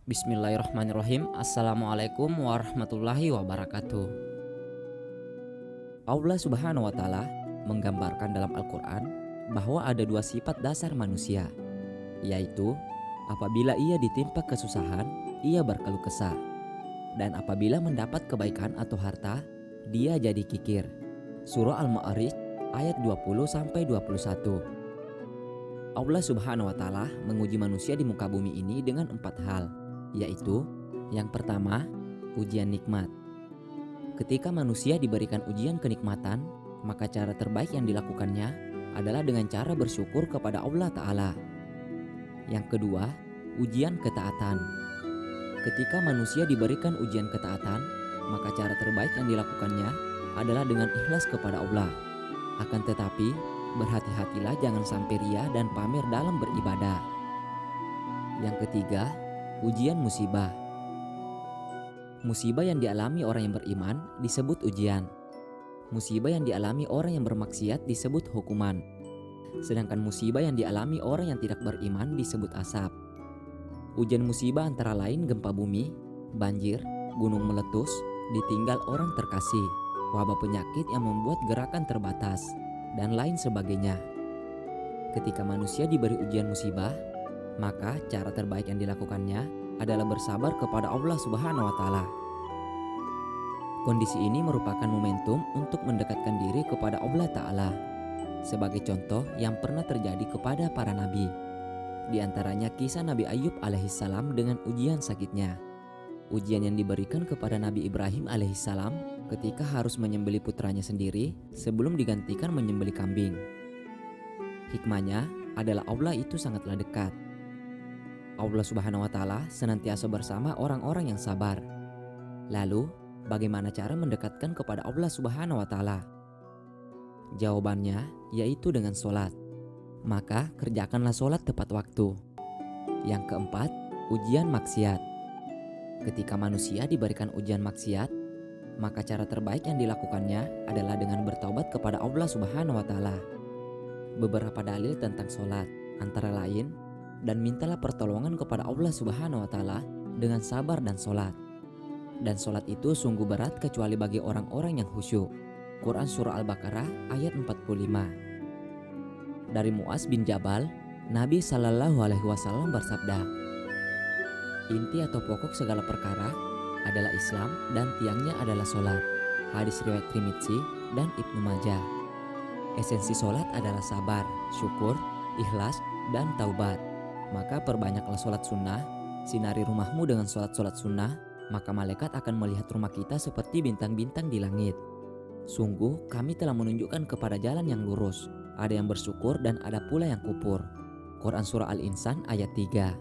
Bismillahirrahmanirrahim. Assalamualaikum warahmatullahi wabarakatuh. Allah Subhanahu wa Ta'ala menggambarkan dalam Al-Quran bahwa ada dua sifat dasar manusia, yaitu apabila ia ditimpa kesusahan, ia berkeluh kesah, dan apabila mendapat kebaikan atau harta, dia jadi kikir. Surah Al-Ma'arij ayat 20-21. Allah Subhanahu wa Ta'ala menguji manusia di muka bumi ini dengan 4 hal, yaitu yang pertama, ujian nikmat. Ketika manusia diberikan ujian kenikmatan, maka cara terbaik yang dilakukannya adalah dengan cara bersyukur kepada Allah Ta'ala. Yang kedua, ujian ketaatan. Ketika manusia diberikan ujian ketaatan, maka cara terbaik yang dilakukannya adalah dengan ikhlas kepada Allah. Akan tetapi, berhati-hatilah jangan sampai ria dan pamer dalam beribadah. Yang ketiga, ujian musibah. Musibah yang dialami orang yang beriman disebut ujian. Musibah yang dialami orang yang bermaksiat disebut hukuman. Sedangkan musibah yang dialami orang yang tidak beriman disebut asap. Ujian musibah antara lain gempa bumi, banjir, gunung meletus, ditinggal orang terkasih, wabah penyakit yang membuat gerakan terbatas, dan lain sebagainya. Ketika manusia diberi ujian musibah, maka cara terbaik yang dilakukannya adalah bersabar kepada Allah Subhanahu wa Ta'ala. Kondisi ini merupakan momentum untuk mendekatkan diri kepada Allah Ta'ala. Sebagai contoh yang pernah terjadi kepada para nabi, di antaranya kisah Nabi Ayub alaihissalam dengan ujian sakitnya. Ujian yang diberikan kepada Nabi Ibrahim alaihissalam ketika harus menyembelih putranya sendiri sebelum digantikan menyembelih kambing. Hikmahnya adalah Allah itu sangatlah dekat. Allah Subhanahu wa Ta'ala senantiasa bersama orang-orang yang sabar. Lalu, bagaimana cara mendekatkan kepada Allah Subhanahu wa Ta'ala? Jawabannya yaitu dengan sholat. Maka kerjakanlah sholat tepat waktu. Yang keempat, ujian maksiat. Ketika manusia diberikan ujian maksiat, maka cara terbaik yang dilakukannya adalah dengan bertaubat kepada Allah Subhanahu wa Ta'ala. Beberapa dalil tentang sholat antara lain, dan mintalah pertolongan kepada Allah Subhanahu wa Ta'ala dengan sabar dan sholat. Dan sholat itu sungguh berat kecuali bagi orang-orang yang khusyuk. Quran Surah Al-Baqarah ayat 45. Dari Mu'az bin Jabal, Nabi Shallallahu Alaihi Wasallam bersabda, inti atau pokok segala perkara adalah Islam dan tiangnya adalah sholat. Hadis riwayat Tirmidzi dan Ibnu Majah. Esensi sholat adalah sabar, syukur, ikhlas, dan taubat. Maka perbanyaklah sholat sunnah, sinari rumahmu dengan sholat-sholat sunnah, maka malaikat akan melihat rumah kita seperti bintang-bintang di langit. Sungguh kami telah menunjukkan kepada jalan yang lurus, ada yang bersyukur dan ada pula yang kufur. Quran Surah Al-Insan ayat 3.